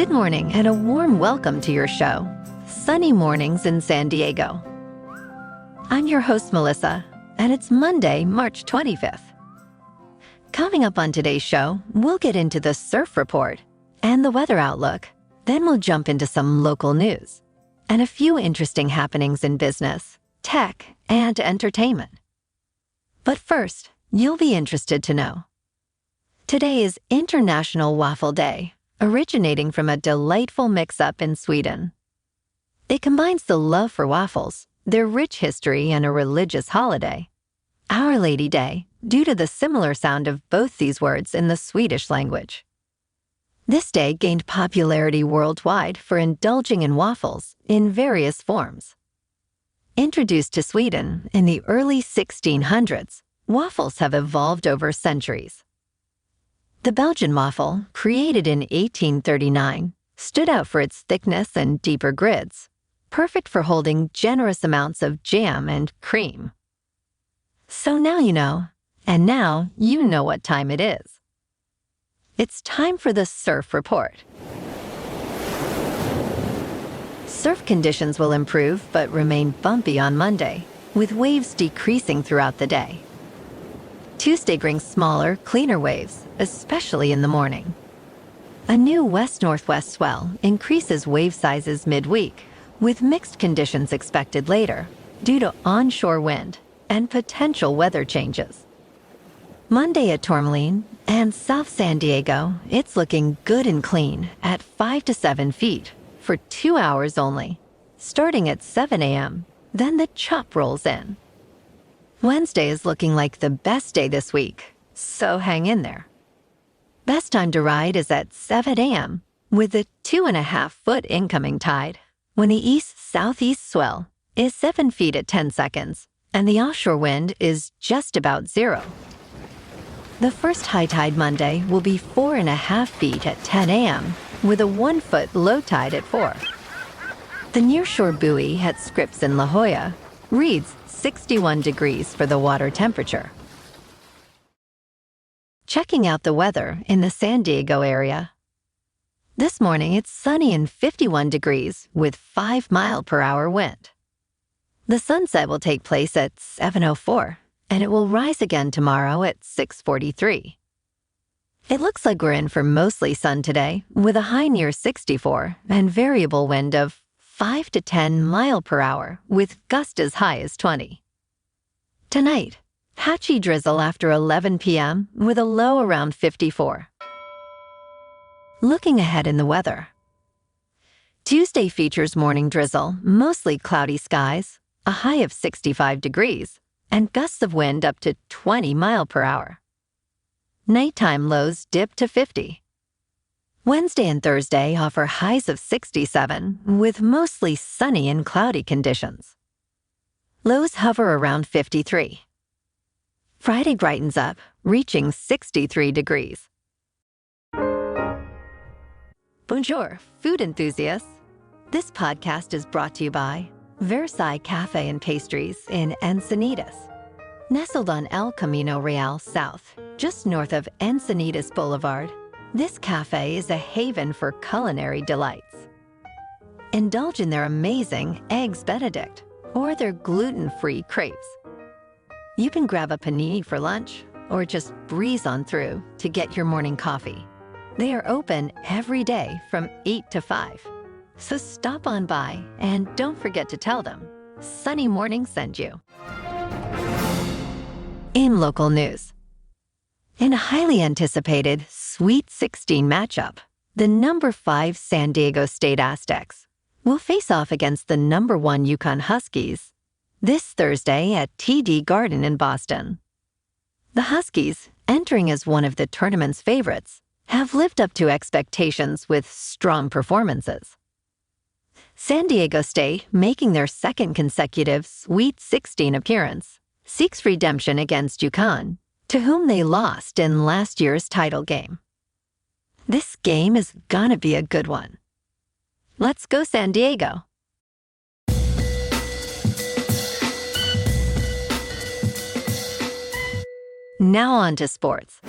Good morning and a warm welcome to your show, Sunny Mornings in San Diego. I'm your host, Melissa, and it's Monday, March 25th. Coming up on today's show, we'll get into the surf report and the weather outlook. Then we'll jump into some local news and a few interesting happenings in business, tech, and entertainment. But first, you'll be interested to know. Today is International Waffle Day, originating from a delightful mix-up in Sweden. It combines the love for waffles, their rich history, and a religious holiday, Our Lady Day, due to the similar sound of both these words in the Swedish language. This day gained popularity worldwide for indulging in waffles in various forms. Introduced to Sweden in the early 1600s, waffles have evolved over centuries. The Belgian waffle, created in 1839, stood out for its thickness and deeper grids, perfect for holding generous amounts of jam and cream. So now you know, and now you know what time it is. It's time for the surf report. Surf conditions will improve but remain bumpy on Monday, with waves decreasing throughout the day. Tuesday brings smaller, cleaner waves, especially in the morning. A new west-northwest swell increases wave sizes midweek, with mixed conditions expected later due to onshore wind and potential weather changes. Monday at Tourmaline and South San Diego, it's looking good and clean at 5 to 7 feet for 2 hours only, starting at 7 a.m. Then the chop rolls in. Wednesday is looking like the best day this week, so hang in there. Best time to ride is at 7 a.m. with a 2.5-foot incoming tide, when the east-southeast swell is 7 feet at 10 seconds, and the offshore wind is just about 0. The first high tide Monday will be 4.5 feet at 10 a.m. with a 1-foot low tide at 4. The nearshore buoy at Scripps in La Jolla reads 61 degrees for the water temperature. Checking out the weather in the San Diego area. This morning it's sunny and 51 degrees with 5-mile-per-hour wind. The sunset will take place at 7:04, and it will rise again tomorrow at 6:43. It looks like we're in for mostly sun today, with a high near 64 and variable wind of 5 to 10 mile per hour, with gusts as high as 20. Tonight, patchy drizzle after 11 p.m. with a low around 54. Looking ahead in the weather. Tuesday features morning drizzle, mostly cloudy skies, a high of 65 degrees, and gusts of wind up to 20 mile per hour. Nighttime lows dip to 50. Wednesday and Thursday offer highs of 67 with mostly sunny and cloudy conditions. Lows hover around 53. Friday brightens up, reaching 63 degrees. Bonjour, food enthusiasts. This podcast is brought to you by Versailles Cafe and Pastries in Encinitas. Nestled on El Camino Real South, just north of Encinitas Boulevard, this cafe is a haven for culinary delights. Indulge in their amazing Eggs Benedict or their gluten-free crepes. You can grab a panini for lunch or just breeze on through to get your morning coffee. They are open every day from 8 to 5. So stop on by and don't forget to tell them Sunny Morning sent you. In local news. In a highly anticipated Sweet 16 matchup, the number 5 San Diego State Aztecs will face off against the number 1 Yukon Huskies this Thursday at TD Garden in Boston. The Huskies, entering as one of the tournament's favorites, have lived up to expectations with strong performances. San Diego State, making their second consecutive Sweet 16 appearance, seeks redemption against Yukon, to whom they lost in last year's title game. This game is gonna be a good one. Let's go San Diego! Now on to sports.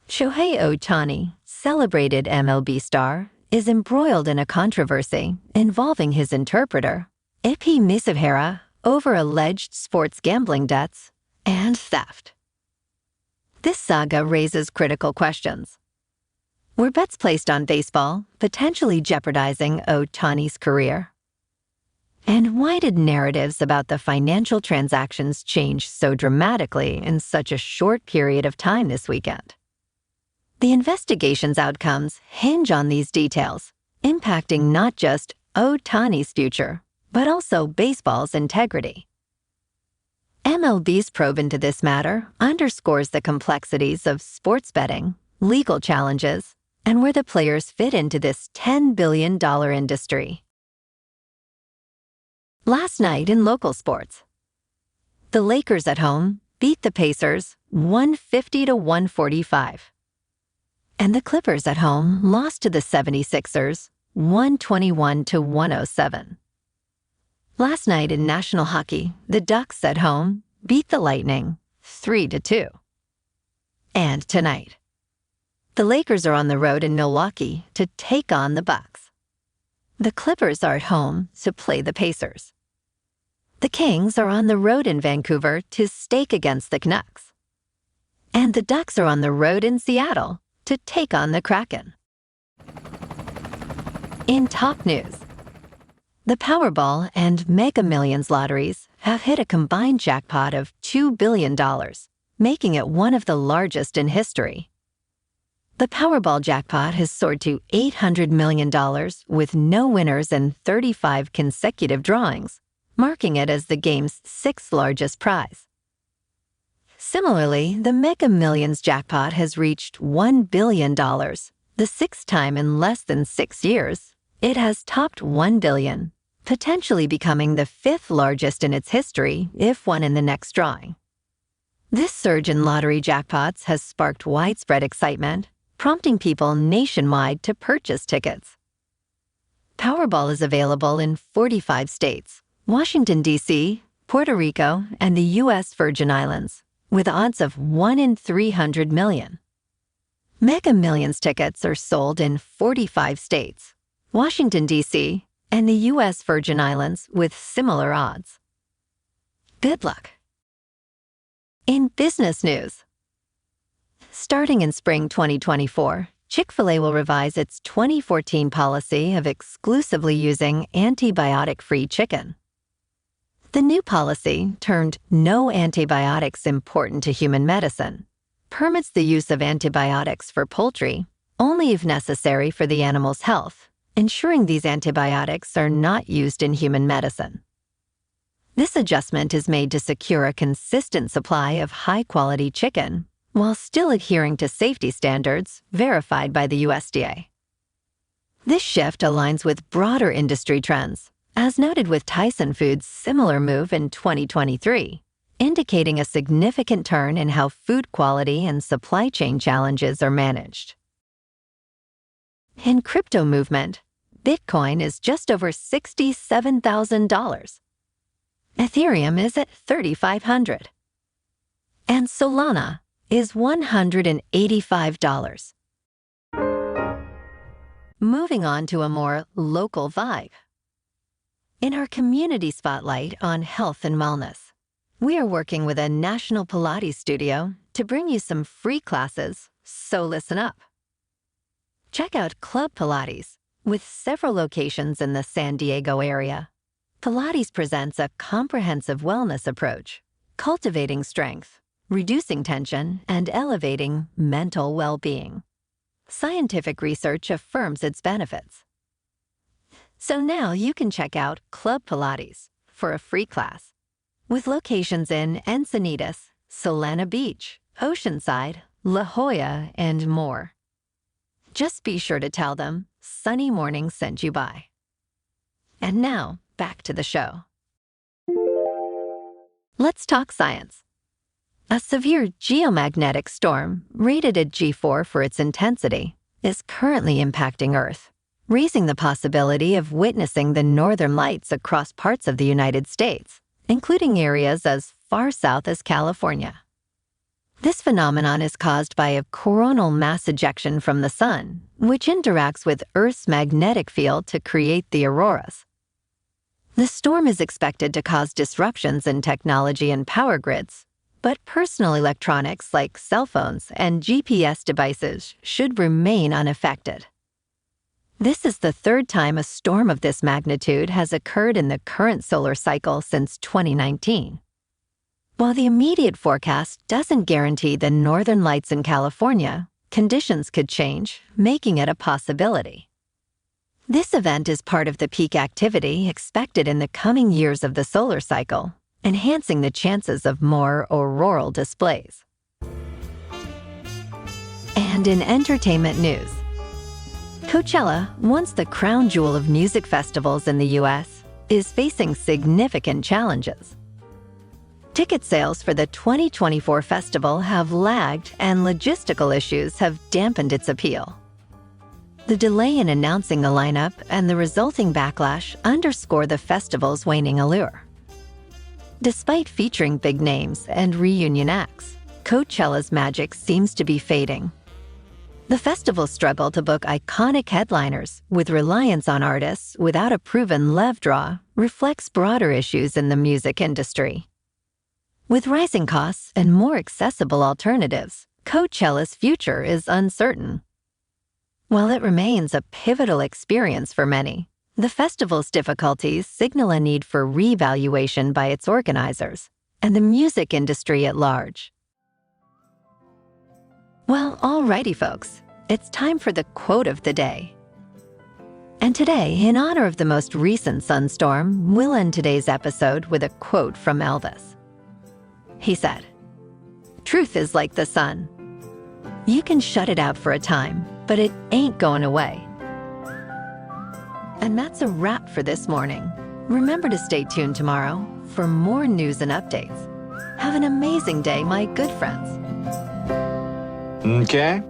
Shohei Ohtani, celebrated MLB star, is embroiled in a controversy involving his interpreter, Ipi Misavhera, over alleged sports gambling debts and theft. This saga raises critical questions. Were bets placed on baseball potentially jeopardizing Ohtani's career? And why did narratives about the financial transactions change so dramatically in such a short period of time this weekend? The investigation's outcomes hinge on these details, impacting not just Ohtani's future, but also baseball's integrity. MLB's probe into this matter underscores the complexities of sports betting, legal challenges, and where the players fit into this $10 billion industry. Last night in local sports, the Lakers at home beat the Pacers 150-145. And the Clippers at home lost to the 76ers 121-107. Last night in national hockey, the Ducks at home beat the Lightning 3-2. And tonight, the Lakers are on the road in Milwaukee to take on the Bucks. The Clippers are at home to play the Pacers. The Kings are on the road in Vancouver to stake against the Canucks. And the Ducks are on the road in Seattle to take on the Kraken. In top news, the Powerball and Mega Millions lotteries have hit a combined jackpot of $2 billion, making it one of the largest in history. The Powerball jackpot has soared to $800 million with no winners in 35 consecutive drawings, marking it as the game's sixth largest prize. Similarly, the Mega Millions jackpot has reached $1 billion, the sixth time in less than 6 years. It has topped $1 billion, potentially becoming the fifth largest in its history if won in the next drawing. This surge in lottery jackpots has sparked widespread excitement, prompting people nationwide to purchase tickets. Powerball is available in 45 states, Washington, D.C., Puerto Rico, and the U.S. Virgin Islands, with odds of 1 in 300 million. Mega Millions tickets are sold in 45 states, Washington, D.C., and the U.S. Virgin Islands with similar odds. Good luck. In business news, starting in spring 2024, Chick-fil-A will revise its 2014 policy of exclusively using antibiotic-free chicken. The new policy, termed No Antibiotics Important to Human Medicine, permits the use of antibiotics for poultry only if necessary for the animal's health, ensuring these antibiotics are not used in human medicine. This adjustment is made to secure a consistent supply of high-quality chicken while still adhering to safety standards verified by the USDA. This shift aligns with broader industry trends, as noted with Tyson Foods' similar move in 2023, indicating a significant turn in how food quality and supply chain challenges are managed. In crypto movement, Bitcoin is just over $67,000. Ethereum is at $3,500. And Solana is $185. Moving on to a more local vibe. In our community spotlight on health and wellness, we are working with a national Pilates studio to bring you some free classes, so listen up. Check out Club Pilates, with several locations in the San Diego area. Pilates presents a comprehensive wellness approach, cultivating strength, reducing tension, and elevating mental well-being. Scientific research affirms its benefits. So now you can check out Club Pilates for a free class, with locations in Encinitas, Solana Beach, Oceanside, La Jolla, and more. Just be sure to tell them Sunny Morning sent you by. And now, back to the show. Let's talk science. A severe geomagnetic storm, rated a G4 for its intensity, is currently impacting Earth, raising the possibility of witnessing the northern lights across parts of the United States, including areas as far south as California. This phenomenon is caused by a coronal mass ejection from the sun, which interacts with Earth's magnetic field to create the auroras. The storm is expected to cause disruptions in technology and power grids, but personal electronics like cell phones and GPS devices should remain unaffected. This is the third time a storm of this magnitude has occurred in the current solar cycle since 2019. While the immediate forecast doesn't guarantee the northern lights in California, conditions could change, making it a possibility. This event is part of the peak activity expected in the coming years of the solar cycle, enhancing the chances of more auroral displays. And in entertainment news, Coachella, once the crown jewel of music festivals in the U.S., is facing significant challenges. Ticket sales for the 2024 festival have lagged, and logistical issues have dampened its appeal. The delay in announcing the lineup and the resulting backlash underscore the festival's waning allure. Despite featuring big names and reunion acts, Coachella's magic seems to be fading. The festival's struggle to book iconic headliners with reliance on artists without a proven lev draw reflects broader issues in the music industry. With rising costs and more accessible alternatives, Coachella's future is uncertain. While it remains a pivotal experience for many, the festival's difficulties signal a need for reevaluation by its organizers and the music industry at large. Well, alrighty folks, it's time for the quote of the day. And today, in honor of the most recent sunstorm, we'll end today's episode with a quote from Elvis. He said, "Truth is like the sun. You can shut it out for a time, but it ain't going away." And that's a wrap for this morning. Remember to stay tuned tomorrow for more news and updates. Have an amazing day, my good friends. Okay.